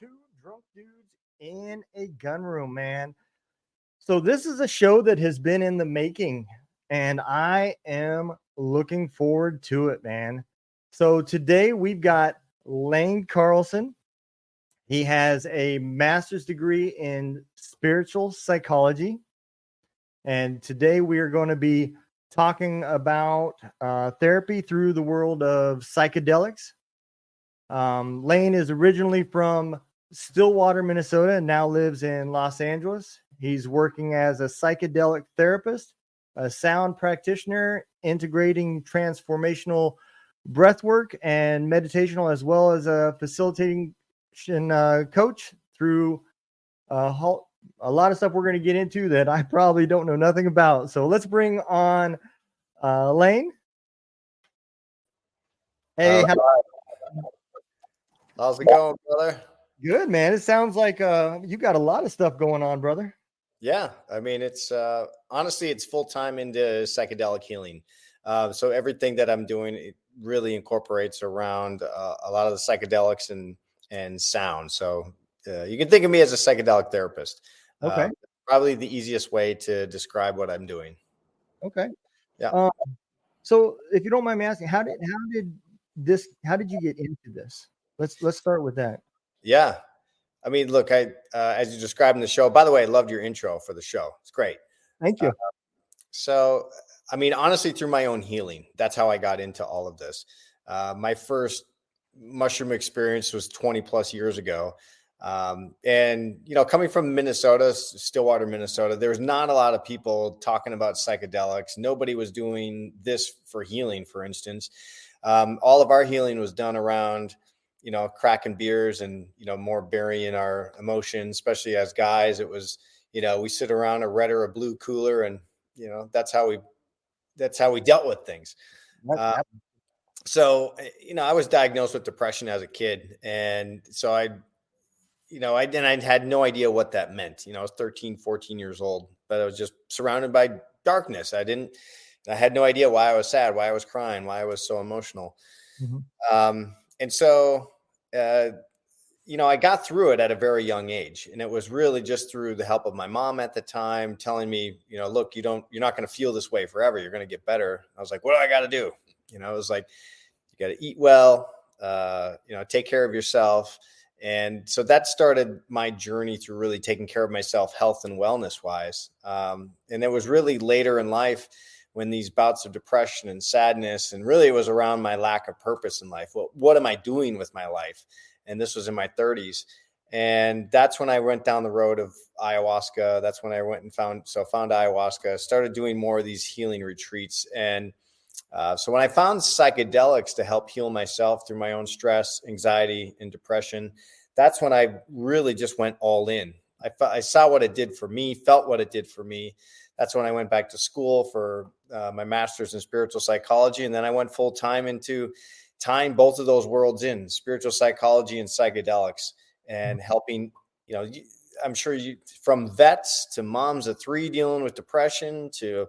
Two drunk dudes in a gun room, man. So this is a show that has been in the making, and I am looking forward to it, man. So today we've got Lane Carlson. He has a master's degree in spiritual psychology, and today we are going to be talking about therapy through the world of psychedelics. Lane is originally from Stillwater, Minnesota, and now lives in Los Angeles. He's working as a psychedelic therapist, a sound practitioner, integrating transformational breathwork and meditational, as well as a facilitating coach through a lot of stuff we're going to get into that I probably don't know nothing about. So let's bring on Lane. Hey, how's it going, brother? Good, man. It sounds like you got a lot of stuff going on, brother. Yeah, I mean, it's honestly, it's full time into psychedelic healing. So everything that I'm doing, it really incorporates around a lot of the psychedelics and sound. So you can think of me as a psychedelic therapist. Okay. Probably the easiest way to describe what I'm doing. Okay. Yeah. So if you don't mind me asking, how did you get into this? Let's start with that. Yeah. I mean, look, as you described in the show, by the way, I loved your intro for the show. It's great. Thank you. So, I mean, honestly, through my own healing, that's how I got into all of this. My first mushroom experience was 20 plus years ago. And, you know, coming from Minnesota, Stillwater, Minnesota, there was not a lot of people talking about psychedelics. Nobody was doing this for healing, for instance. All of our healing was done around, you know, cracking beers and, you know, more burying our emotions, especially as guys. It was, you know, we sit around a red or a blue cooler and, you know, that's how we dealt with things. So, you know, I was diagnosed with depression as a kid. And so I had no idea what that meant. You know, I was 13, 14 years old, but I was just surrounded by darkness. I had no idea why I was sad, why I was crying, why I was so emotional. Mm-hmm. And so, you know, I got through it at a very young age, and it was really just through the help of my mom at the time telling me, you know, look, you're not going to feel this way forever. You're going to get better. I was like, what do I got to do? You know, it was like, you got to eat well, you know, take care of yourself. And so that started my journey through really taking care of myself, health and wellness wise. And it was really later in life when these bouts of depression and sadness, and really it was around my lack of purpose in life. Well, what am I doing with my life? And this was in my 30s. And that's when I went down the road of ayahuasca. That's when I went and found ayahuasca, started doing more of these healing retreats. And so when I found psychedelics to help heal myself through my own stress, anxiety, and depression, that's when I really just went all in. I saw what it did for me, felt what it did for me. That's when I went back to school for my master's in spiritual psychology. And then I went full time into tying both of those worlds in, spiritual psychology and psychedelics, and helping, you know, I'm sure from vets to moms of three dealing with depression to,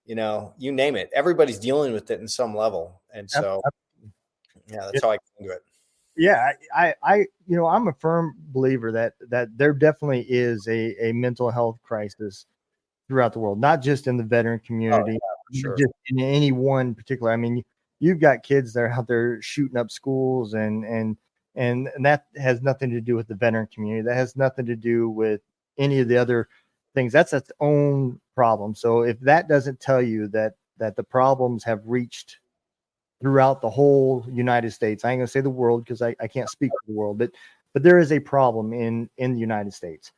you know, you name it, everybody's dealing with it in some level. And so, yeah, that's how I came to it. Yeah, you know, I'm a firm believer that there definitely is a mental health crisis throughout the world, not just in the veteran community, Sure. just in any one particular. I mean, you've got kids that are out there shooting up schools, and that has nothing to do with the veteran community. That has nothing to do with any of the other things. That's its own problem. So if that doesn't tell you that the problems have reached throughout the whole United States, I ain't gonna say the world because I can't speak for the world, but there is a problem in the United States.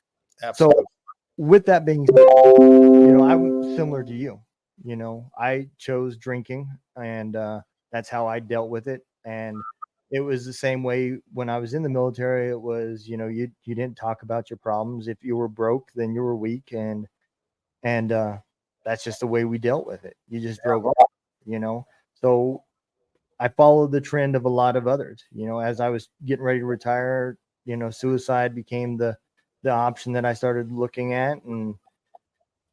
Absolutely. So with that being said, you know, I'm similar to you. You know, I chose drinking, and that's how I dealt with it. And it was the same way when I was in the military. It was, you know, you didn't talk about your problems. If you were broke, then you were weak, and that's just the way we dealt with it. You just drove on, you know. So I followed the trend of a lot of others. You know, as I was getting ready to retire, you know, suicide became the option that I started looking at and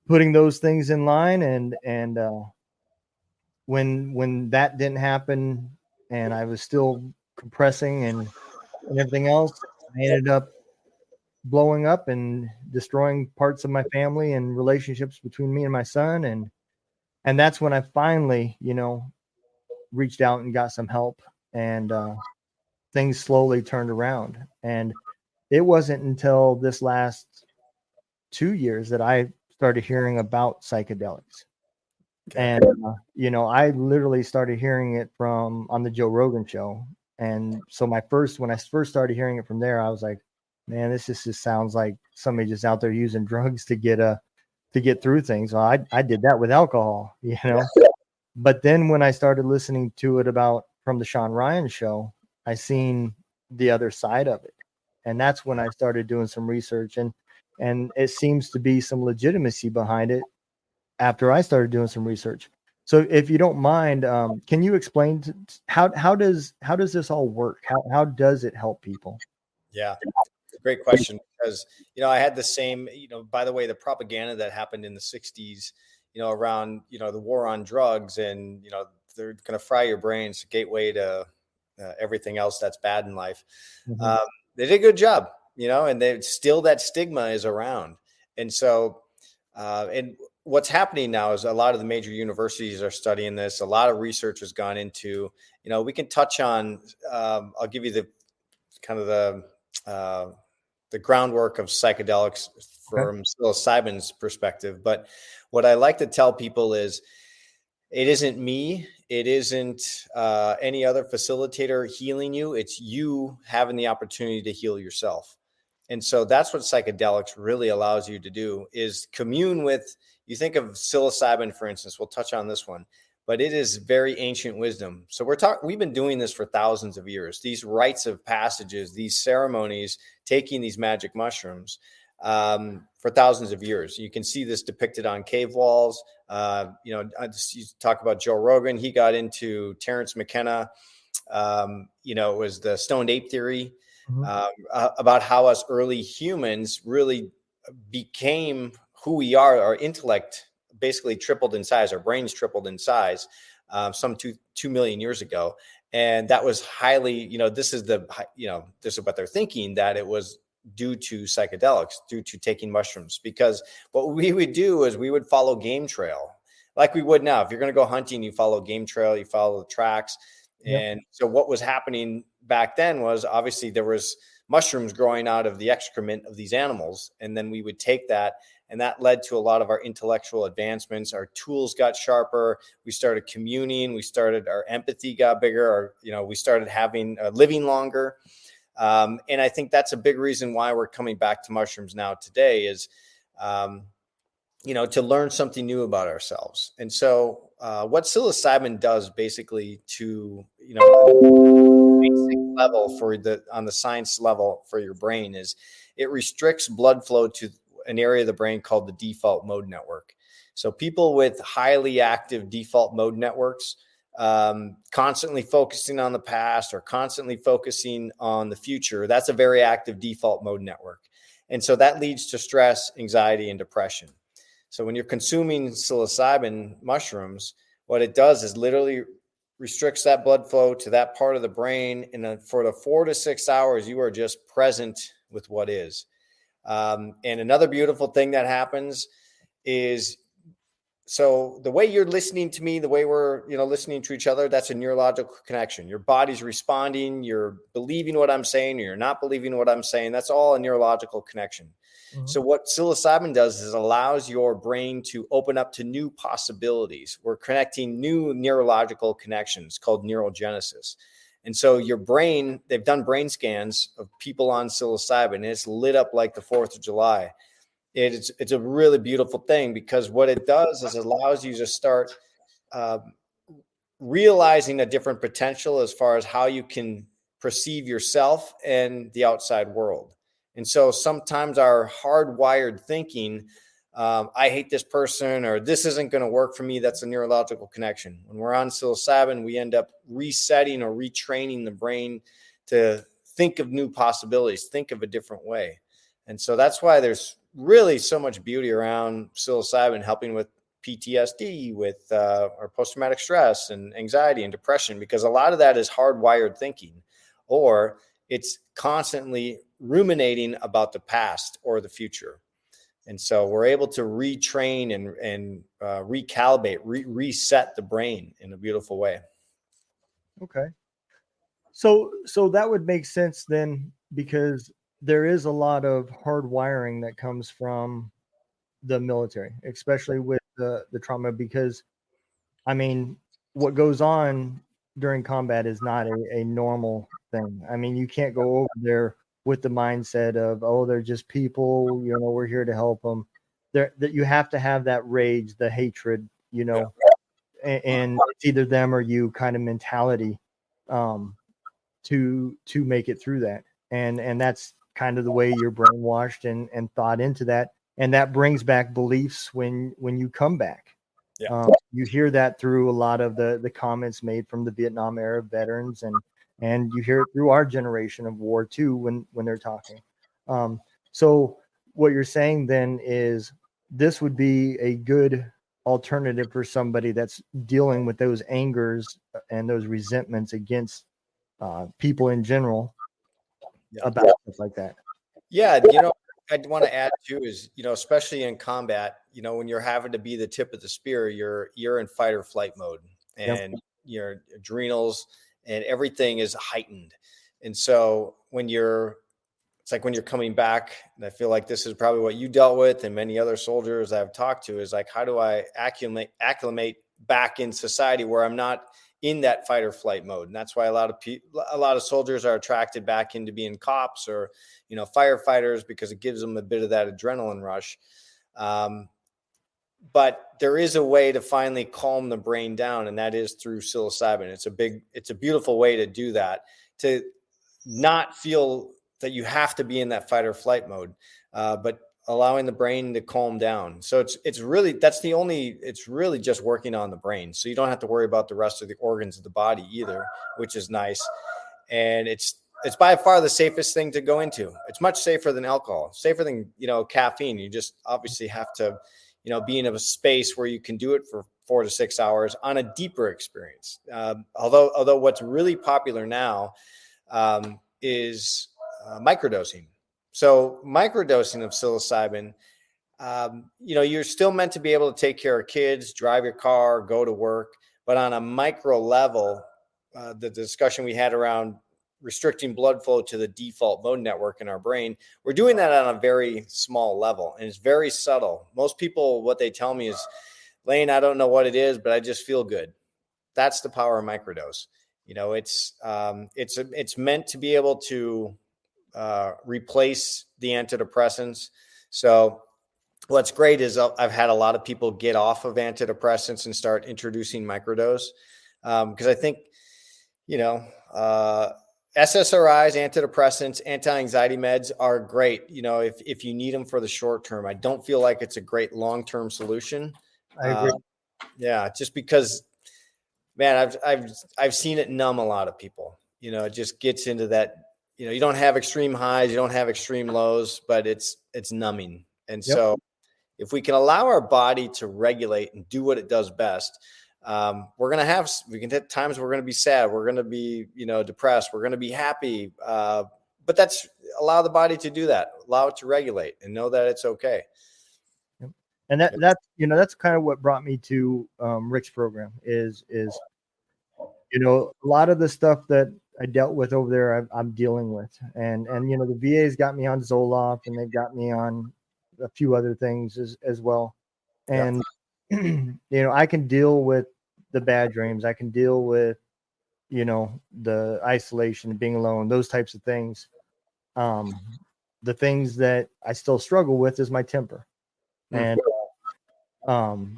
putting those things in line. And when that didn't happen, and I was still compressing and everything else, I ended up blowing up and destroying parts of my family and relationships between me and my son. And that's when I finally, reached out and got some help, and things slowly turned around. And it wasn't until this last 2 years that I started hearing about psychedelics. Okay. And, I literally started hearing it from on the Joe Rogan show. And so when I first started hearing it from there, I was like, man, this just sounds like somebody just out there using drugs to get through things. Well, I did that with alcohol, Yeah. But then when I started listening to it from the Sean Ryan show, I seen the other side of it. And that's when I started doing some research, and it seems to be some legitimacy behind it after I started doing some research. So if you don't mind, can you explain how does this all work? How does it help people? Yeah. Great question, because I had the same, by the way, the propaganda that happened in the 60s, around the war on drugs, and they're going to fry your brains, gateway to everything else that's bad in life. Mm-hmm. They did a good job, and they still, that stigma is around. And so and what's happening now is a lot of the major universities are studying this. A lot of research has gone into, we can touch on, I'll give you the kind of the groundwork of psychedelics Okay. from psilocybin's perspective. But what I like to tell people is, it isn't me. It isn't any other facilitator healing you. It's you having the opportunity to heal yourself. And so that's what psychedelics really allows you to do, is commune with, you think of psilocybin, for instance, we'll touch on this one, but it is very ancient wisdom. So we've been doing this for thousands of years, these rites of passages, these ceremonies, taking these magic mushrooms for thousands of years. You can see this depicted on cave walls. You talk about Joe Rogan. He got into Terrence McKenna. It was the stoned ape theory, about how us early humans really became who we are. Our intellect basically tripled in size. Our brains tripled in size some 2 million years ago. And that was highly, this is what they're thinking, that it was due to psychedelics, due to taking mushrooms. Because what we would do is we would follow game trail like we would now. If you're going to go hunting, you follow game trail, you follow the tracks. Yep. And so what was happening back then was, obviously there was mushrooms growing out of the excrement of these animals. And then we would take that, and that led to a lot of our intellectual advancements. Our tools got sharper. We started communing. Our empathy got bigger. We started living longer. And I think that's a big reason why we're coming back to mushrooms now today, is, to learn something new about ourselves. And so what psilocybin does, basically, to, basic level on the science level for your brain, is it restricts blood flow to an area of the brain called the default mode network. So people with highly active default mode networks, constantly focusing on the past or constantly focusing on the future, that's a very active default mode network. And so that leads to stress, anxiety, and depression. So when you're consuming psilocybin mushrooms, what it does is literally restricts that blood flow to that part of the brain. And for the 4 to 6 hours, you are just present with what is. And another beautiful thing that happens is, so the way you're listening to me, the way we're, listening to each other, that's a neurological connection. Your body's responding, you're believing what I'm saying, or you're not believing what I'm saying. That's all a neurological connection. Mm-hmm. So what psilocybin does is allows your brain to open up to new possibilities. We're connecting new neurological connections called neurogenesis. And so your brain, they've done brain scans of people on psilocybin, and it's lit up like the 4th of July. It's a really beautiful thing, because what it does is it allows you to start realizing a different potential as far as how you can perceive yourself and the outside world. And so sometimes our hardwired thinking, I hate this person, or this isn't going to work for me, that's a neurological connection. When we're on psilocybin, we end up resetting or retraining the brain to think of new possibilities, think of a different way. And so that's why there's really so much beauty around psilocybin helping with PTSD, with or post-traumatic stress and anxiety and depression, because a lot of that is hardwired thinking, or it's constantly ruminating about the past or the future. And so we're able to retrain and recalibrate, reset the brain in a beautiful way. Okay. So that would make sense then, because there is a lot of hard wiring that comes from the military, especially with the trauma, because I mean, what goes on during combat is not a normal thing. I mean, you can't go over there with the mindset of, oh, they're just people, we're here to help them. That you have to have that rage, the hatred, and it's either them or you kind of mentality, um, to make it through that. And that's kind of the way you're brainwashed and thought into that. And that brings back beliefs when you come back. Yeah. You hear that through a lot of the comments made from the Vietnam era veterans, and you hear it through our generation of war too when they're talking. So what you're saying then is this would be a good alternative for somebody that's dealing with those angers and those resentments against people in general about stuff like that. Yeah, I'd want to add too is, especially in combat, when you're having to be the tip of the spear, you're in fight or flight mode, and your adrenals and everything is heightened. And so it's like when you're coming back, and I feel like this is probably what you dealt with and many other soldiers I've talked to, is like, how do I acclimate back in society where I'm not in that fight or flight mode? And that's why a lot of soldiers are attracted back into being cops or, firefighters, because it gives them a bit of that adrenaline rush. But there is a way to finally calm the brain down, and that is through psilocybin. It's a beautiful way to do that, to not feel that you have to be in that fight or flight mode, but allowing the brain to calm down. So it's really just working on the brain. So you don't have to worry about the rest of the organs of the body either, which is nice. And it's by far the safest thing to go into. It's much safer than alcohol, safer than, caffeine. You just obviously have to, be in a space where you can do it for 4 to 6 hours on a deeper experience. Although what's really popular now is microdosing. So microdosing of psilocybin, you're still meant to be able to take care of kids, drive your car, go to work, but on a micro level, the discussion we had around restricting blood flow to the default mode network in our brain, we're doing that on a very small level, and it's very subtle. Most people, what they tell me is, Lane, I don't know what it is, but I just feel good. That's the power of microdose. It's meant to be able to replace the antidepressants. So what's great is I've had a lot of people get off of antidepressants and start introducing microdose, because I think, SSRIs, antidepressants, anti-anxiety meds are great, if you need them for the short term. I don't feel like it's a great long-term solution. I agree. Just because, man, I've seen it numb a lot of people. It just gets into that. You don't have extreme highs, you don't have extreme lows, but it's numbing. And so if we can allow our body to regulate and do what it does best, we can hit times we're going to be sad, we're going to be, depressed, we're going to be happy. But that's allow the body to do that, allow it to regulate, and know that it's okay. And that's kind of what brought me to Rick's program is a lot of the stuff that I dealt with over there, I'm dealing with, and the VA's got me on Zoloft, and they've got me on a few other things as well. And I can deal with the bad dreams. I can deal with the isolation, being alone, those types of things. The things that I still struggle with is my temper, and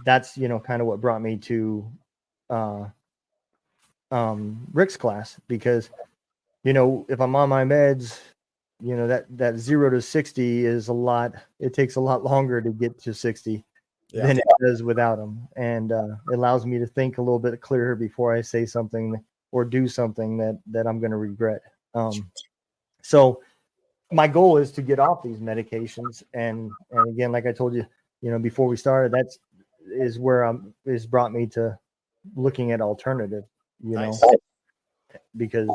that's kind of what brought me to Rick's class, because if I'm on my meds, that 0 to 60 is a lot. It takes a lot longer to get to 60 than it does without them, and it allows me to think a little bit clearer before I say something or do something that I'm going to regret. So my goal is to get off these medications, and again, like I told you, before we started, is where is brought me to looking at alternative, Nice. because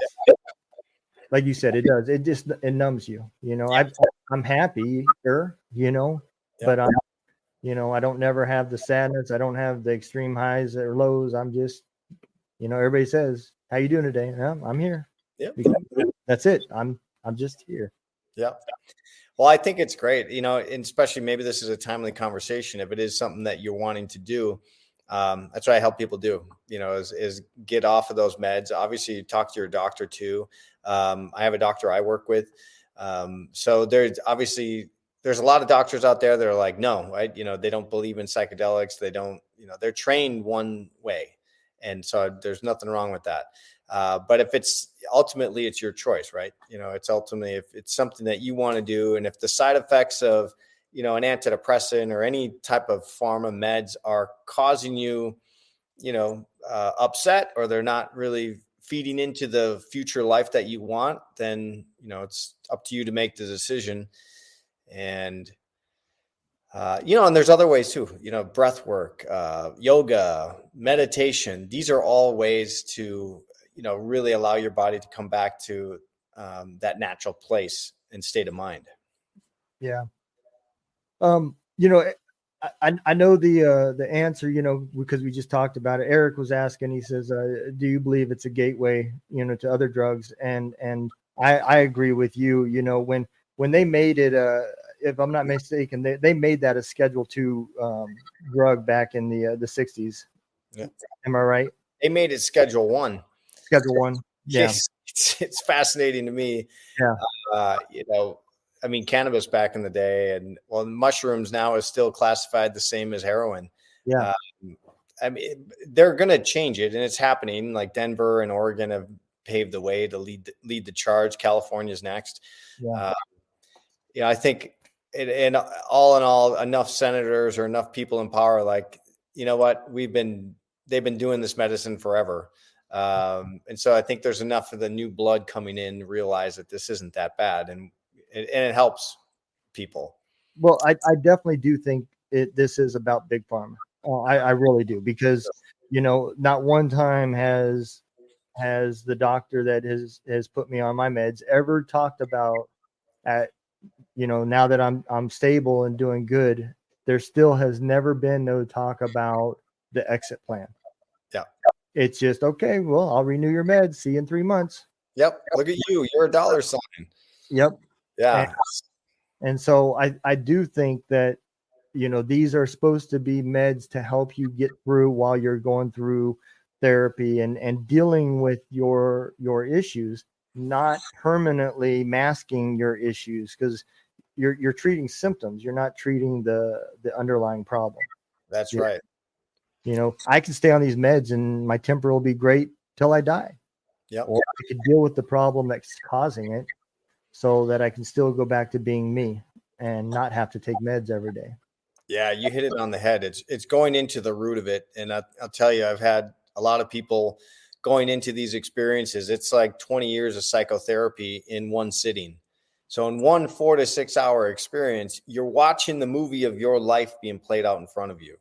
like you said, it does. It numbs you. I'm happy here, Yep. but I don't never have the sadness. I don't have the extreme highs or lows. I'm just, everybody says, "How you doing today?" "Yeah, I'm here." Yep. That's it. I'm just here. Yeah. Well, I think it's great, and especially maybe this is a timely conversation. If it is something that you're wanting to do, that's what I help people do, is get off of those meds. Obviously, talk to your doctor too. I have a doctor I work with. So there's a lot of doctors out there that are like, no, right? They don't believe in psychedelics. They don't, they're trained one way. And so there's nothing wrong with that. But if it's your choice, right? It's ultimately, if it's something that you want to do, and if the side effects of, an antidepressant or any type of pharma meds are causing you, upset, or they're not really feeding into the future life that you want, then, it's up to you to make the decision. And, and there's other ways too, breath work, yoga, meditation. These are all ways to, really allow your body to come back to that natural place and state of mind. Yeah. I know the answer, because we just talked about it. Eric was asking, he says, do you believe it's a gateway, to other drugs? And I agree with you. When they made it, if I'm not mistaken, they made that a Schedule II drug back in the 60s. Yeah. Am I right? They made it Schedule 1. Schedule 1. Yeah. Yes, it's fascinating to me. Yeah. I mean, cannabis back in the day, and mushrooms now is still classified the same as heroin. Yeah. I mean, they're going to change it, and it's happening. Like Denver and Oregon have paved the way to lead the charge. California's next. Yeah. I think, and all in all, enough senators or enough people in power, like, you know what, they've been doing this medicine forever. And so I think there's enough of the new blood coming in to realize that this isn't that bad, and it helps people. Well, I definitely do think this is about big pharma. I really do, because not one time has the doctor that has put me on my meds ever talked about, now that I'm stable and doing good, there still has never been no talk about the exit plan. Yeah. It's just, okay, well, I'll renew your meds. See you in 3 months. Yep. Look at you. You're a dollar sign. Yep. Yeah. And so I do think that, these are supposed to be meds to help you get through while you're going through therapy and dealing with your issues, not permanently masking your issues, because you're treating symptoms. You're not treating the underlying problem. That's right. I can stay on these meds and my temper will be great till I die. Yep. Or I can deal with the problem that's causing it, so that I can still go back to being me and not have to take meds every day. Yeah, you hit it on the head. It's going into the root of it. And I'll tell you, I've had a lot of people going into these experiences. It's like 20 years of psychotherapy in one sitting. So in one 4 to 6 hour experience, you're watching the movie of your life being played out in front of you.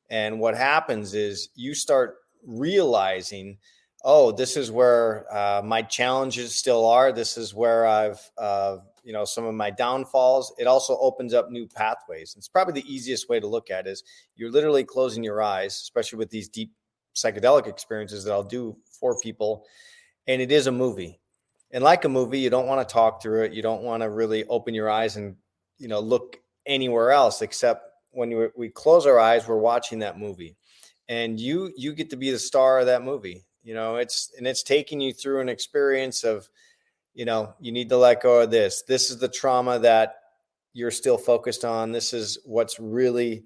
And what happens is you start realizing, oh, this is where my challenges still are. This is where I've, some of my downfalls. It also opens up new pathways. It's probably the easiest way to look at it is you're literally closing your eyes, especially with these deep psychedelic experiences that I'll do for people. And it is a movie. And like a movie, you don't want to talk through it. You don't want to really open your eyes and, look anywhere else, except when we close our eyes, we're watching that movie. And you get to be the star of that movie. It's taking you through an experience of, you need to let go of this. This is the trauma that you're still focused on. This is what's really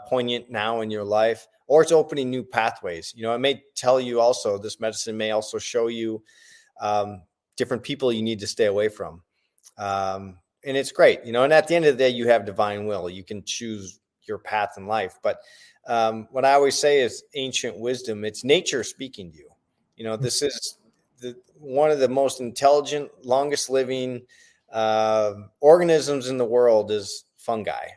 poignant now in your life, or it's opening new pathways. It may tell you also, this medicine may also show you different people you need to stay away from. And it's great, and at the end of the day, you have divine will. You can choose your path in life. But what I always say is ancient wisdom. It's nature speaking to you. This is one of the most intelligent, longest living organisms in the world is fungi,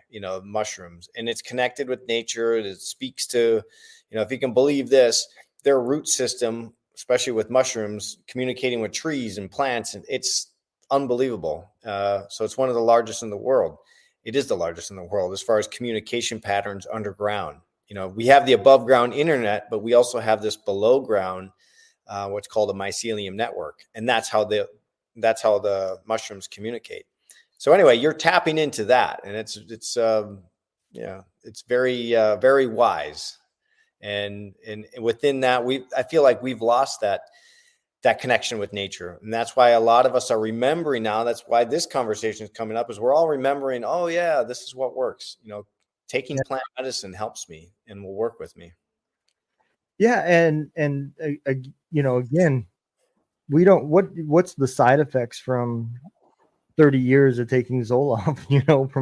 mushrooms, and it's connected with nature. It speaks to, if you can believe this, their root system especially with mushrooms, communicating with trees and plants, and it's unbelievable. So it's one of the largest in the world. It is the largest in the world as far as communication patterns underground. We have the above ground internet, but we also have this below ground, what's called a mycelium network, and that's how the mushrooms communicate. So anyway, you're tapping into that, and it's very very wise. And within that, I feel like we've lost that connection with nature, and that's why a lot of us are remembering now. That's why this conversation is coming up, is we're all remembering. Oh yeah, this is what works. Taking plant medicine helps me and will work with me. Yeah, and again, we don't. What's the side effects from 30 years of taking Zoloft?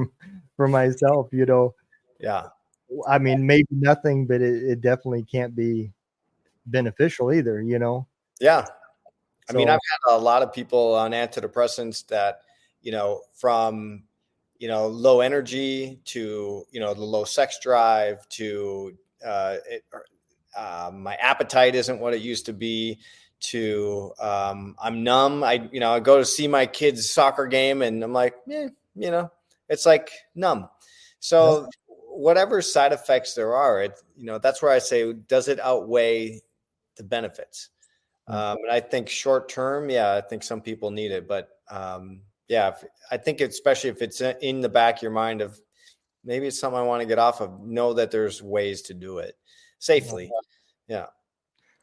From myself, Yeah. I mean, maybe nothing, but it definitely can't be beneficial either. Yeah. I mean, So I've had a lot of people on antidepressants that, from, low energy to, the low sex drive to my appetite isn't what it used to be, to I'm numb. I go to see my kid's soccer game and I'm like, it's like numb. So whatever side effects there are, that's where I say, does it outweigh the benefits? And I think short term, I think some people need it, but I think especially if it's in the back of your mind of maybe it's something I want to get off of, know that there's ways to do it safely. Yeah.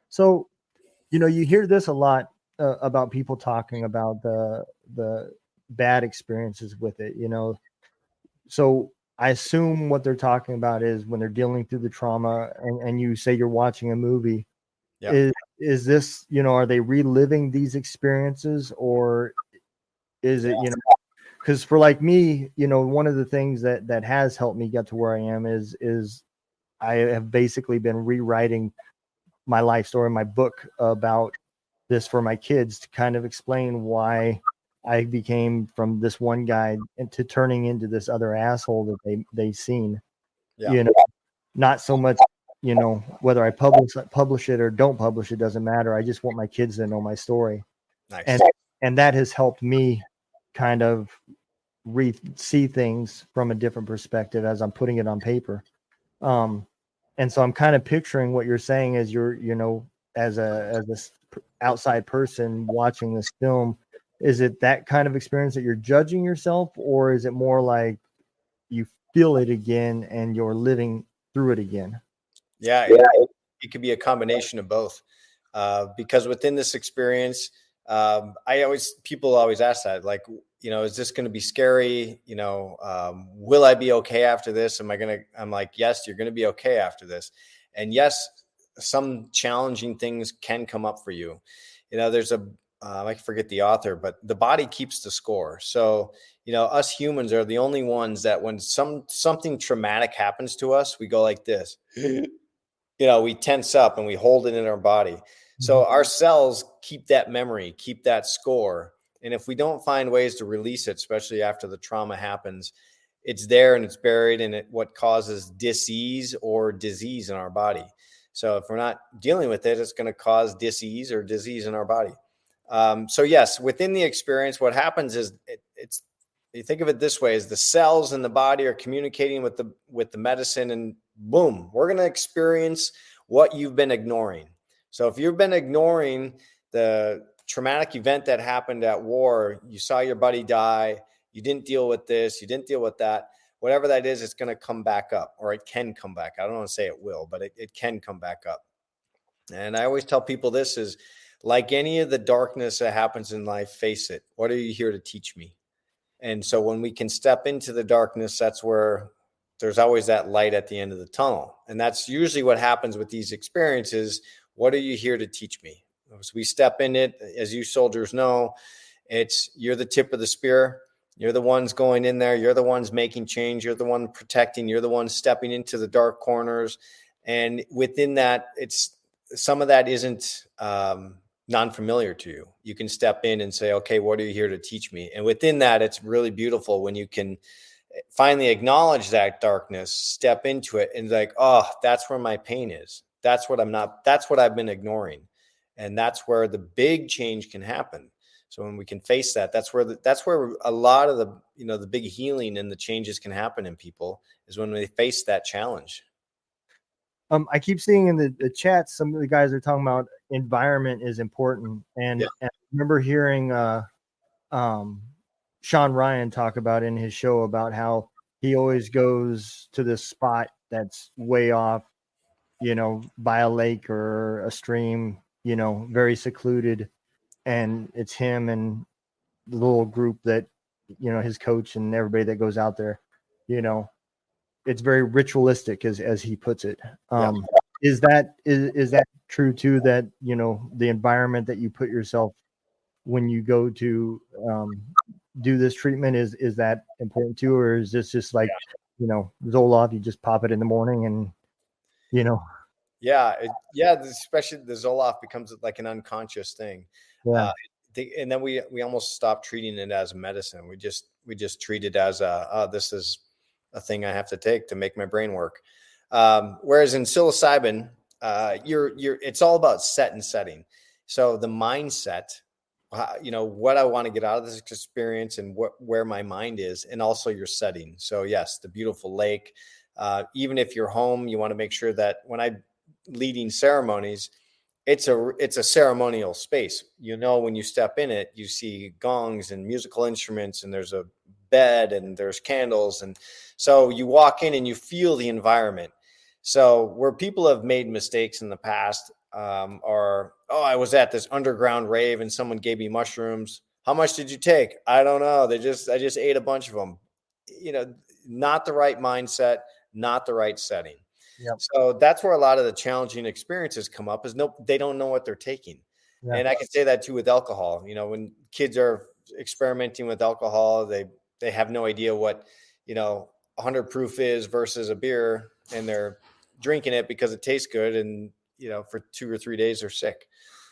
So, you hear this a lot about people talking about the bad experiences with it. So I assume what they're talking about is when they're dealing through the trauma, and you say you're watching a movie. Yeah. Is this, are they reliving these experiences, or is it, because for like me, one of the things that has helped me get to where I am is I have basically been rewriting my life story, my book about this for my kids, to kind of explain why I became from this one guy into turning into this other asshole that they seen. Yeah. Not so much, whether I publish it or don't publish it doesn't matter. I just want my kids to know my story. Nice. And that has helped me kind of see things from a different perspective as I'm putting it on paper. And so I'm kind of picturing what you're saying as you're, as this outside person watching this film. Is it that kind of experience that you're judging yourself, or is it more like you feel it again and you're living through it again? Yeah. It could be a combination of both. Because within this experience, people always ask that, like, is this going to be scary? Will I be okay after this? I'm like, yes, you're going to be okay after this. And yes, some challenging things can come up for you. There's I forget the author, but the body keeps the score. So, us humans are the only ones that when something traumatic happens to us, we go like this. We tense up and we hold it in our body. So our cells keep that memory, keep that score. And if we don't find ways to release it, especially after the trauma happens, it's there and it's buried, and what causes dis-ease or disease in our body. So if we're not dealing with it, it's going to cause dis-ease or disease in our body. So yes, within the experience, what happens is it's you think of it this way: is the cells in the body are communicating with the medicine, and boom, we're going to experience what you've been ignoring. So if you've been ignoring the traumatic event that happened at war, you saw your buddy die, you didn't deal with this, you didn't deal with that, whatever that is, it's going to come back up, or it can come back. I don't want to say it will, but it can come back up. And I always tell people this is like any of the darkness that happens in life, face it. What are you here to teach me? And so when we can step into the darkness, that's where there's always that light at the end of the tunnel. And that's usually what happens with these experiences. What are you here to teach me? As we step in it, as you soldiers know, you're the tip of the spear. You're the ones going in there. You're the ones making change. You're the one protecting. You're the one stepping into the dark corners. And within that, some of that isn't non-familiar to you. You can step in and say, okay, what are you here to teach me? And within that, it's really beautiful when you can finally acknowledge that darkness, step into it, and like, oh, that's where my pain is. That's what I've been ignoring. And that's where the big change can happen. So when we can face that, that's where a lot of the, the big healing and the changes can happen in people, is when they face that challenge. I keep seeing in the chat, some of the guys are talking about environment is important. And I remember hearing Sean Ryan talk about in his show about how he always goes to this spot that's way off, by a lake or a stream, very secluded. And it's him and the little group that, his coach and everybody that goes out there, it's very ritualistic as he puts it. Is that true too, that, the environment that you put yourself when you go to do this treatment is that important too? Or is this just like, Zoloft, you just pop it in the morning and, especially the Zoloft becomes like an unconscious thing. And then we almost stopped treating it as medicine. We just treat it as this is a thing I have to take to make my brain work. Whereas in psilocybin, it's all about set and setting. So the mindset, what I want to get out of this experience and where my mind is, and also your setting. So yes, the beautiful lake. Even if you're home, you want to make sure that when I'm leading ceremonies, it's a ceremonial space. When you step in it, you see gongs and musical instruments, and there's a bed and there's candles. And so you walk in and you feel the environment. So where people have made mistakes in the past are, I was at this underground rave and someone gave me mushrooms. How much did you take? I don't know. I just ate a bunch of them. Not the right mindset, not the right setting. Yep. So that's where a lot of the challenging experiences come up, is they don't know what they're taking. Yeah. And I can say that too with alcohol. When kids are experimenting with alcohol, they have no idea what, 100 proof is versus a beer, and they're drinking it because it tastes good. And, for 2 or 3 days they're sick.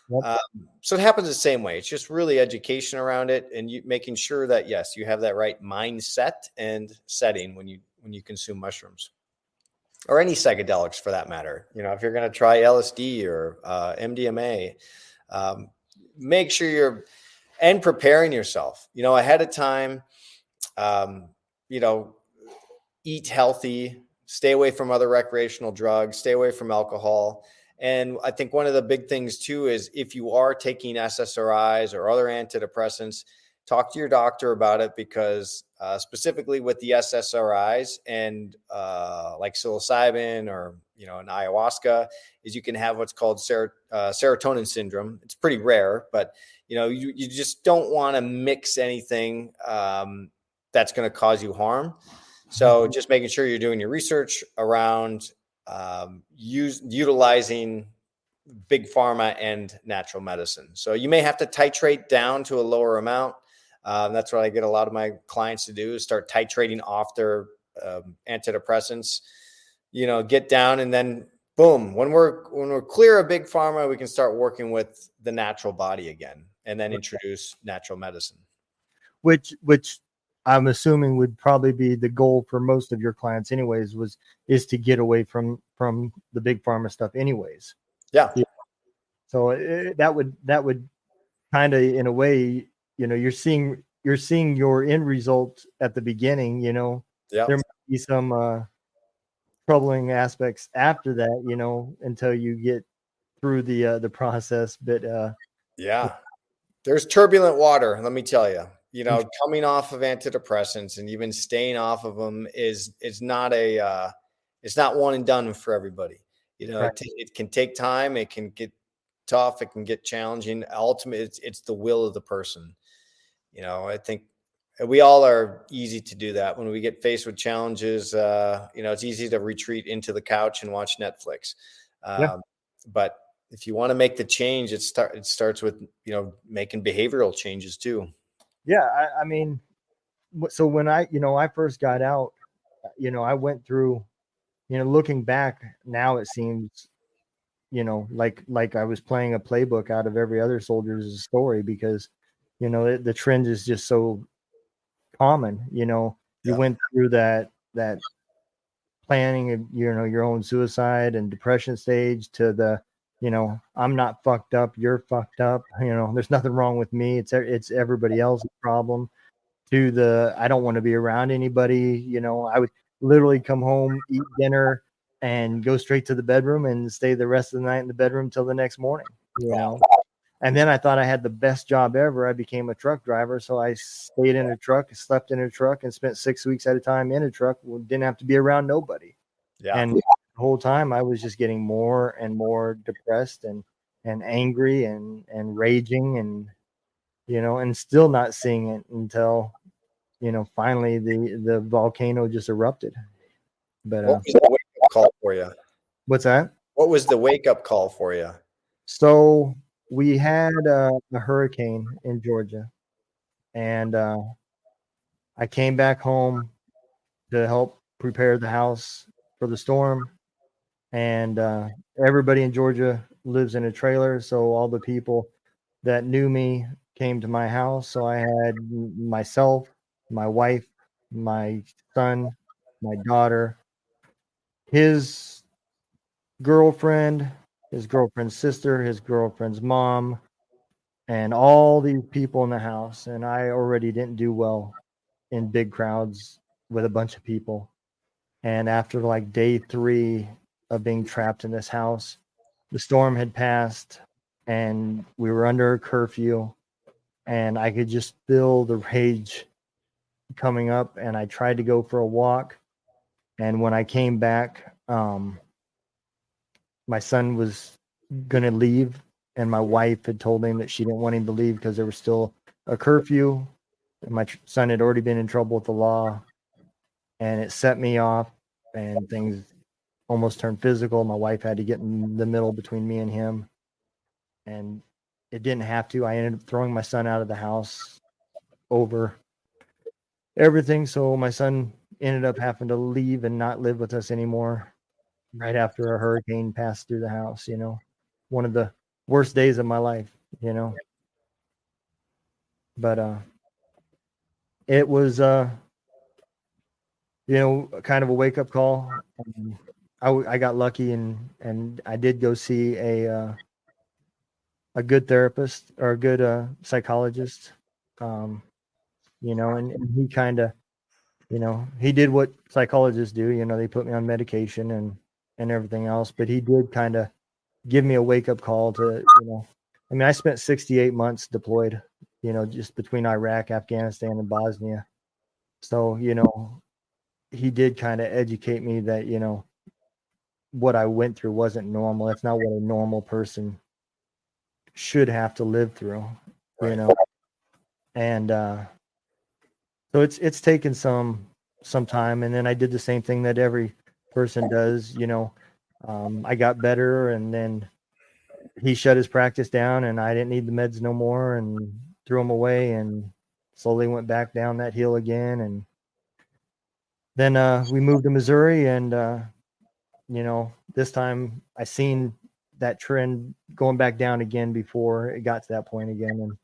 Yep. So it happens the same way. It's just really education around it, and you making sure that, yes, you have that right mindset and setting when you consume mushrooms, or any psychedelics for that matter. If you're going to try LSD or MDMA, make sure you're preparing yourself, ahead of time. Eat healthy, stay away from other recreational drugs, stay away from alcohol. And I think one of the big things too is, if you are taking SSRIs or other antidepressants, talk to your doctor about it, because specifically with the SSRIs and like psilocybin or, an ayahuasca, is you can have what's called serotonin syndrome. It's pretty rare, but you just don't want to mix anything that's going to cause you harm. So just making sure you're doing your research around utilizing big pharma and natural medicine. So you may have to titrate down to a lower amount. That's what I get a lot of my clients to do, is start titrating off their antidepressants, get down, and then boom, when we're clear of big pharma, we can start working with the natural body again, and then introduce natural medicine. Which I'm assuming would probably be the goal for most of your clients anyways, is to get away from the big pharma stuff anyways. Yeah. So that would kind of, in a way, you're seeing your end result at the beginning, there might be some troubling aspects after that, until you get through the process. But there's turbulent water, let me tell you. Coming off of antidepressants and even staying off of them is not it's not one and done for everybody. Right. It can take time. It can get tough. It can get challenging. Ultimately, it's the will of the person. I think we all are easy to do that. When we get faced with challenges, it's easy to retreat into the couch and watch Netflix. But if you want to make the change, it starts with, making behavioral changes too. Yeah. I mean, so when I first got out, I went through, looking back now, it seems, like I was playing a playbook out of every other soldier's story, because, the trend is just so common. You went through that planning of, your own suicide and depression stage, to the I'm not fucked up, you're fucked up, there's nothing wrong with me, it's everybody else's problem, to the I don't want to be around anybody. I would literally come home, eat dinner, and go straight to the bedroom and stay the rest of the night in the bedroom till the next morning. And then I thought I had the best job ever. I became a truck driver, so I stayed in a truck, slept in a truck, and spent 6 weeks at a time in a truck. Didn't have to be around nobody. Yeah. And the whole time I was just getting more and more depressed and angry and raging, and still not seeing it until finally the volcano just erupted. But What was the wake up call for you? what's that? What was the wake up call for you? So we had a hurricane in Georgia, and I came back home to help prepare the house for the storm. And everybody in Georgia lives in a trailer, so all the people that knew me came to my house. So I had myself, my wife, my son, my daughter, his girlfriend, his girlfriend's sister, his girlfriend's mom, and all these people in the house. And I already didn't do well in big crowds with a bunch of people. And after like day 3 of being trapped in this house, the storm had passed and we were under a curfew, and I could just feel the rage coming up. And I tried to go for a walk. And when I came back, my son was going to leave, and my wife had told him that she didn't want him to leave because there was still a curfew. And my son had already been in trouble with the law, and it set me off, and things almost turned physical. My wife had to get in the middle between me and him, and it didn't have to. I ended up throwing my son out of the house over everything. So my son ended up having to leave and not live with us anymore right after a hurricane passed through the house. One of the worst days of my life. But it was kind of a wake up call. I got lucky, and I did go see a good therapist, or a good psychologist. And he kind of, he did what psychologists do. They put me on medication and everything else, but he did kind of give me a wake up call to, I mean, I spent 68 months deployed, just between Iraq, Afghanistan, and Bosnia. So, he did kind of educate me that, what I went through wasn't normal. That's not what a normal person should have to live through, Right. And so it's taken some time, and then I did the same thing that every person does. I got better, and then he shut his practice down, and I didn't need the meds no more, and threw them away, and slowly went back down that hill again. And then we moved to Missouri, and this time I seen that trend going back down again before it got to that point again.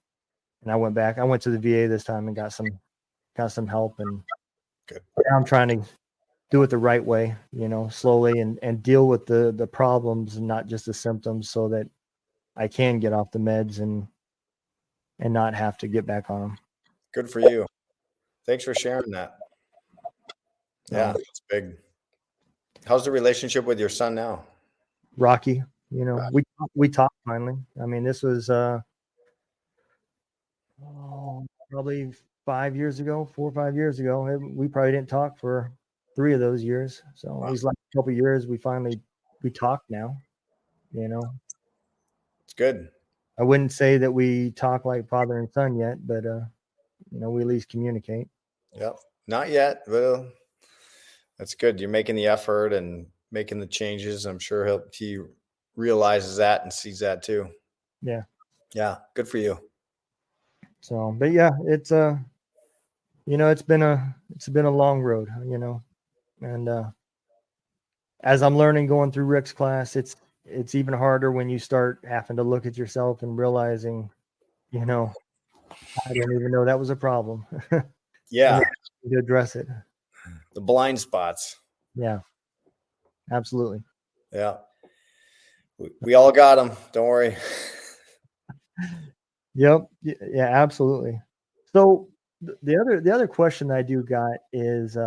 And I went back. I went to the VA this time and got some help. And Good. now I'm trying to do it the right way, slowly, and deal with the problems and not just the symptoms, so that I can get off the meds and not have to get back on them. Good for you. Thanks for sharing that. Yeah, it's big. How's the relationship with your son now? Rocky, we talked finally. I mean, this was probably 5 years ago, 4 or 5 years ago. We probably didn't talk for 3 of those years. So Wow. these last couple of years, we talk now. It's good. I wouldn't say that we talk like father and son yet, but we at least communicate. Yep. Not yet. Well, that's good. You're making the effort and making the changes. I'm sure he realizes that and sees that too. Yeah. Yeah. Good for you. So, but yeah, it's it's been a long road, and as I'm learning going through Rick's class, it's even harder when you start having to look at yourself and realizing, I didn't even know that was a problem. Yeah. To address it. The blind spots. Yeah, absolutely. Yeah. We all got them. Don't worry. Yep. Yeah, absolutely. So the other question I do got is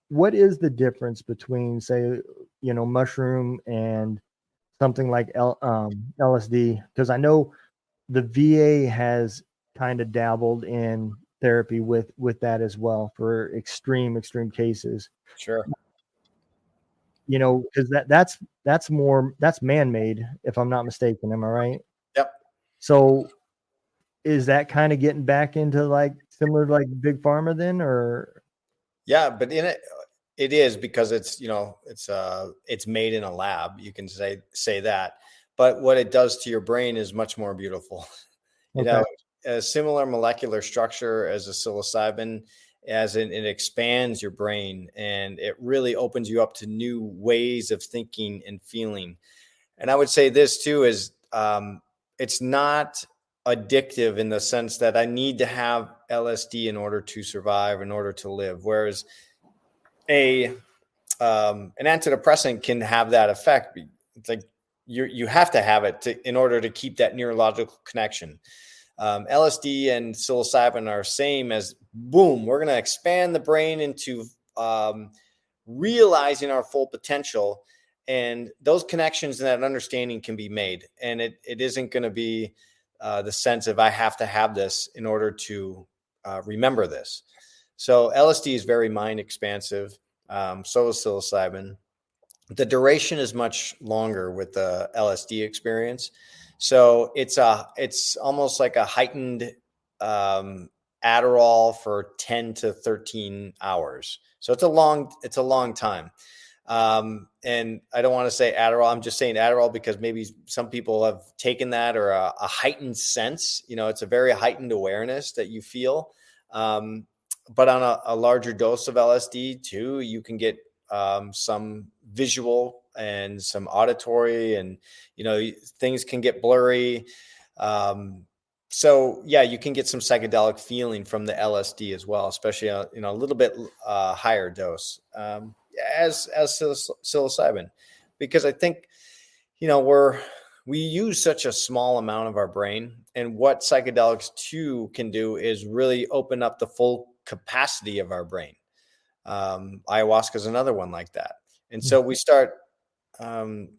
what is the difference between, say, mushroom and something like LSD? Because I know the VA has kind of dabbled in therapy with that as well for extreme cases. Sure. Because that's man-made, if I'm not mistaken. Am I right? Yep. So is that kind of getting back into like similar to like big pharma then, or? Yeah, but in it is because it's made in a lab. You can say that, but what it does to your brain is much more beautiful. You Okay. know, a similar molecular structure as a psilocybin, as it expands your brain and it really opens you up to new ways of thinking and feeling. And I would say this too is it's not addictive in the sense that I need to have LSD in order to survive, in order to live. Whereas a an antidepressant can have that effect. It's like you have to have it in order to keep that neurological connection. LSD and psilocybin are same as boom. We're going to expand the brain into um, realizing our full potential, and those connections and that understanding can be made. And it isn't going to be the sense of I have to have this in order to remember this. So LSD is very mind expansive. So is psilocybin. The duration is much longer with the LSD experience. So it's almost like a heightened um, Adderall for 10 to 13 hours. So it's a long time. And I don't want to say Adderall. I'm just saying Adderall because maybe some people have taken that or a heightened sense. It's a very heightened awareness that you feel. But on a larger dose of LSD too, you can get some visual and some auditory, and things can get blurry. So yeah, you can get some psychedelic feeling from the LSD as well, especially a little bit higher dose as psilocybin, because I think we use such a small amount of our brain, and what psychedelics too can do is really open up the full capacity of our brain. Ayahuasca is another one like that. And so we start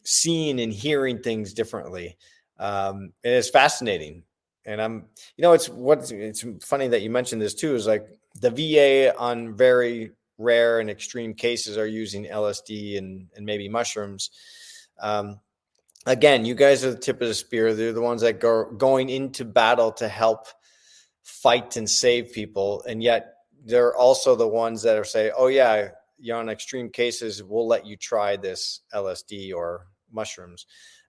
seeing and hearing things differently. And it's fascinating. And it's funny that you mentioned this too, is like the VA on very rare and extreme cases are using LSD and maybe mushrooms. Again, you guys are the tip of the spear. They're the ones that going into battle to help fight and save people. And yet they're also the ones that are say, oh yeah, you're on extreme cases, we'll let you try this LSD or mushrooms.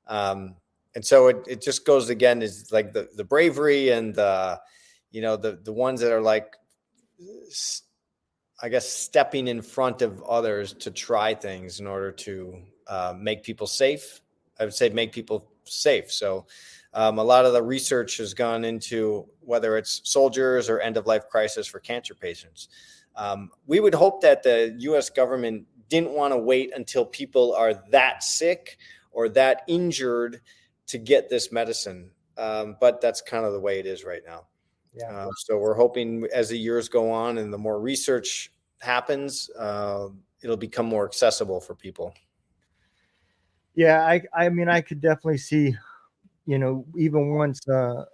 And so it just goes again, is like the bravery and the ones that are like, I guess, stepping in front of others to try things in order to make people safe. I would say make people safe. So a lot of the research has gone into whether it's soldiers or end of life crisis for cancer patients. We would hope that the U.S. government didn't want to wait until people are that sick or that injured to get this medicine. But that's kind of the way it is right now. Yeah. So we're hoping as the years go on and the more research happens, it'll become more accessible for people. Yeah, I mean, I could definitely see, even once the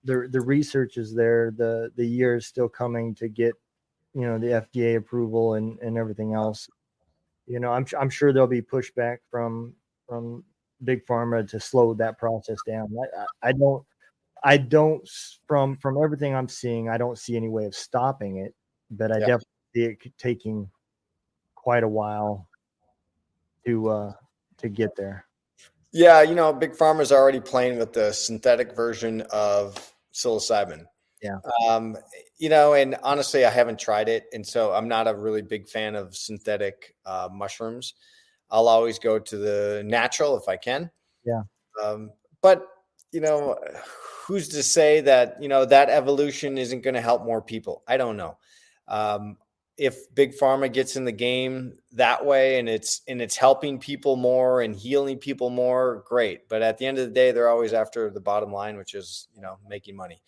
research is there, the year is still coming to get, the FDA approval and everything else. I'm sure there'll be pushback from big pharma to slow that process down. I don't from everything I'm seeing, I don't see any way of stopping it, but I Yeah. definitely see it taking quite a while to get there. Yeah, Big Pharma's already playing with the synthetic version of psilocybin. Yeah. Um, and honestly, I haven't tried it, and so I'm not a really big fan of synthetic mushrooms. I'll always go to the natural if I can. Yeah. But you know, who's to say that that evolution isn't going to help more people? I don't know. Um, if big pharma gets in the game that way and it's helping people more and healing people more, great. But at the end of the day, they're always after the bottom line, which is, making money.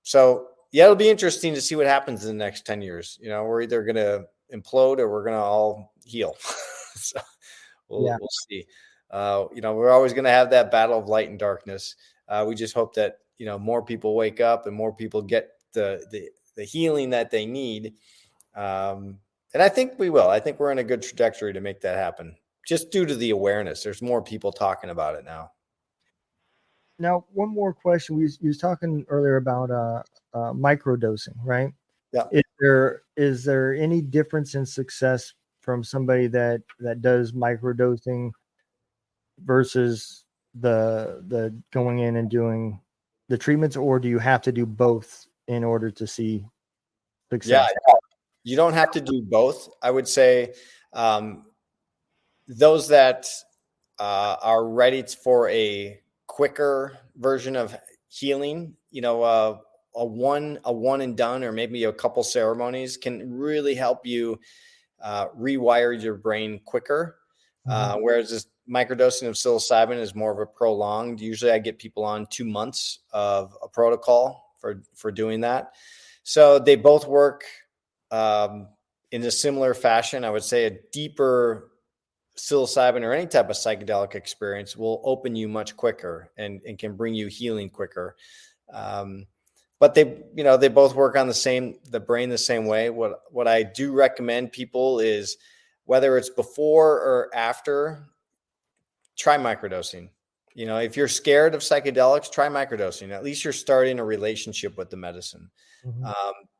So yeah, it'll be interesting to see what happens in the next 10 years. We're either going to implode or we're going to all heal. So we'll see. We're always going to have that battle of light and darkness. We just hope that, more people wake up and more people get the healing that they need. And I think we will. I think we're in a good trajectory to make that happen, just due to the awareness. There's more people talking about it now. Now, one more question. We was talking earlier about microdosing, right? Yeah. Is there any difference in success from somebody that does microdosing versus the going in and doing the treatments, or do you have to do both in order to see success? Yeah, you don't have to do both. I would say those that are ready for a quicker version of healing, a one and done, or maybe a couple ceremonies can really help you rewire your brain quicker. Whereas this microdosing of psilocybin is more of a prolonged. Usually I get people on 2 months of a protocol for doing that. So they both work in a similar fashion. I would say a deeper psilocybin or any type of psychedelic experience will open you much quicker and can bring you healing quicker. But they both work on the brain the same way. What I do recommend people is, whether it's before or after, try microdosing. If you're scared of psychedelics, try microdosing. At least you're starting a relationship with the medicine.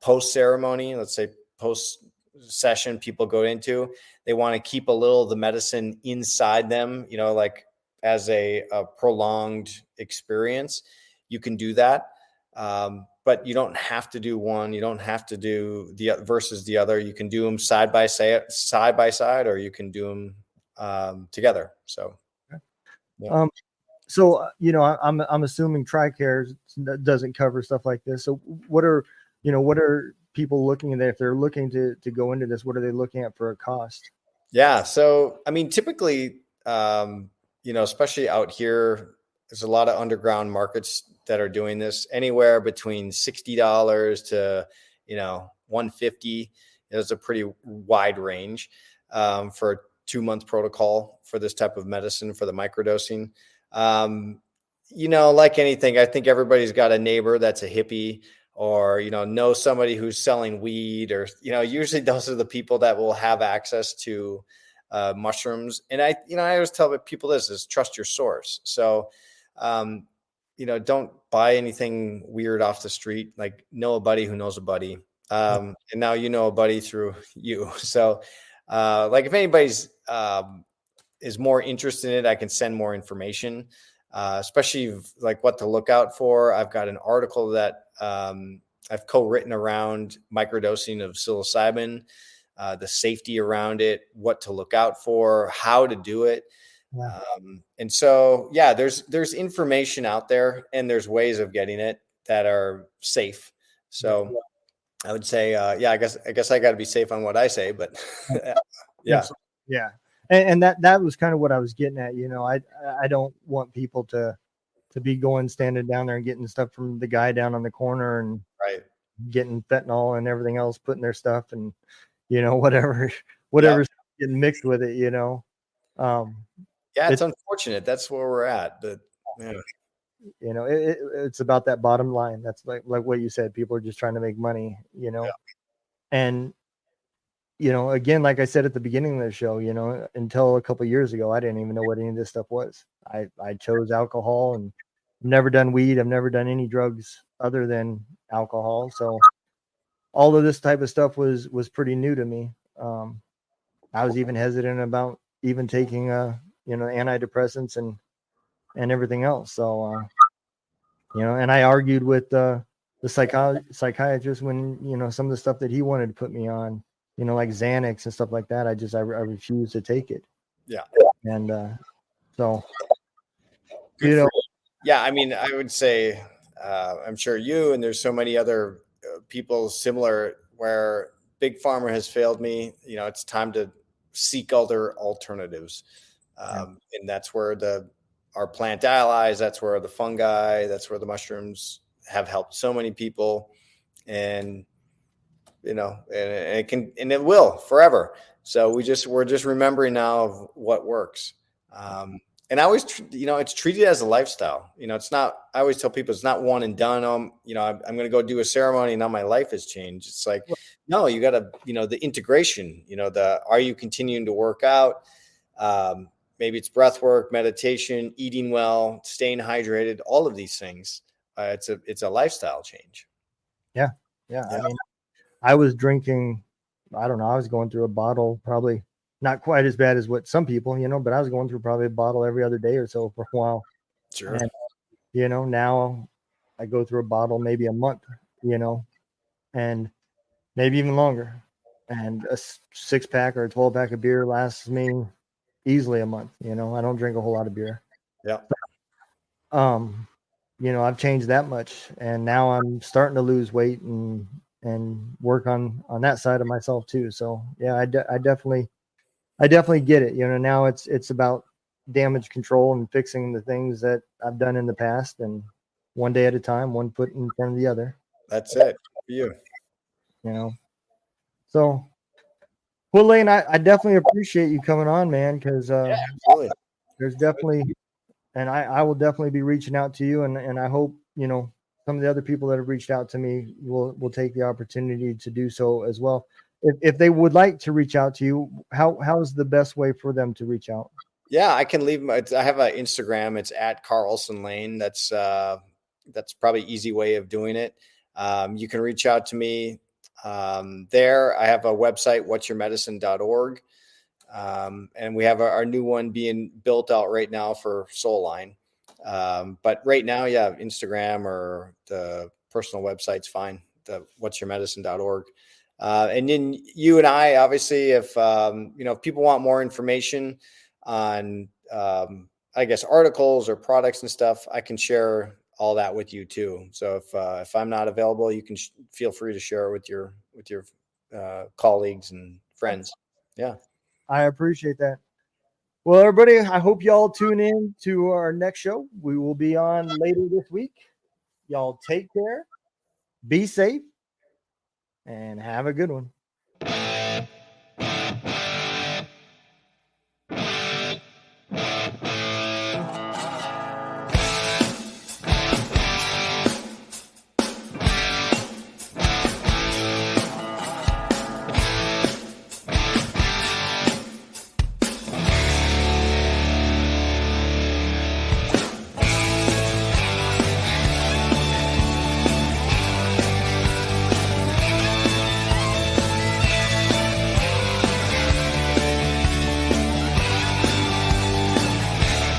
Post ceremony, let's say post session, people go into, they want to keep a little of the medicine inside them, like as a prolonged experience. You can do that. But you don't have to do one. You don't have to do the versus the other. You can do them side by side, or you can do them together. So, yeah. I'm assuming TRICARE doesn't cover stuff like this. So what are people looking at if they're looking to go into this? What are they looking at for a cost? Yeah. So, I mean, typically, especially out here, there's a lot of underground markets that are doing this, anywhere between $60 to, $150. It's a pretty wide range for a 2-month protocol for this type of medicine, for the microdosing. Like anything, I think everybody's got a neighbor that's a hippie, or, know somebody who's selling weed, or, usually those are the people that will have access to mushrooms. And I always tell people this is trust your source. So, don't buy anything weird off the street. Like, know a buddy who knows a buddy. And now you know a buddy through you. So, if anybody's is more interested in it, I can send more information, especially like what to look out for. I've got an article that I've co-written around microdosing of psilocybin, the safety around it, what to look out for, how to do it. Yeah. And so, yeah, there's information out there, and there's ways of getting it that are safe. So I would say, I guess I got to be safe on what I say, but yeah. Yeah. And that was kind of what I was getting at. I don't want people to be standing down there and getting stuff from the guy down on the corner and getting fentanyl and everything else, putting their stuff and, whatever's getting mixed with it, it's unfortunate. That's where we're at. But it's about that bottom line. That's like what you said. People are just trying to make money, and again, like I said at the beginning of the show, until a couple of years ago, I didn't even know what any of this stuff was. I chose alcohol, and I've never done weed. I've never done any drugs other than alcohol. So all of this type of stuff was pretty new to me. I was even hesitant about even taking antidepressants and everything else. So and I argued with the psychiatrist when some of the stuff that he wanted to put me on, like Xanax and stuff like that. I refused to take it. Yeah. And so yeah, I mean, I would say I'm sure you and there's so many other people similar, where big pharma has failed me. It's time to seek other alternatives. And that's where our plant allies, that's where the fungi, that's where the mushrooms have helped so many people. And and it will forever. So we're just remembering now of what works. And I always, it's treated as a lifestyle. It's not. I always tell people it's not one and done. I'm going to go do a ceremony and now my life has changed. It's like, no, you got to, the integration. Are you continuing to work out? Maybe it's breath work, meditation, eating well, staying hydrated. All of these things. It's a lifestyle change. Yeah. I mean, I was drinking, I don't know, I was going through a bottle, probably not quite as bad as what some people, but I was going through probably a bottle every other day or so for a while. Sure. And, now I go through a bottle maybe a month, and maybe even longer. And a 6-pack or a 12-pack of beer lasts me easily a month. I don't drink a whole lot of beer. Yeah. I've changed that much, and now I'm starting to lose weight and work on that side of myself too. So yeah, I definitely get it. Now it's about damage control and fixing the things that I've done in the past, and one day at a time, one foot in front of the other. That's it for you. So, well, Lane, I definitely appreciate you coming on, man, because there's definitely, and I will definitely be reaching out to you, and I hope some of the other people that have reached out to me will take the opportunity to do so as well. If they would like to reach out to you, how's the best way for them to reach out? Yeah, I can leave I have an Instagram. It's at Carlson Lane. That's probably easy way of doing it. You can reach out to me there. I have a website, whatsyourmedicine.org. And we have our new one being built out right now for Soul Line. But right now, yeah, Instagram or the personal website's fine. The whatsyourmedicine.org. And then you and I, obviously, if people want more information on, I guess, articles or products and stuff, I can share all that with you too. So if I'm not available, you can feel free to share it with your colleagues and friends. Yeah. I appreciate that. Well, everybody, I hope y'all tune in to our next show. We will be on later this week. Y'all take care, be safe, and have a good one.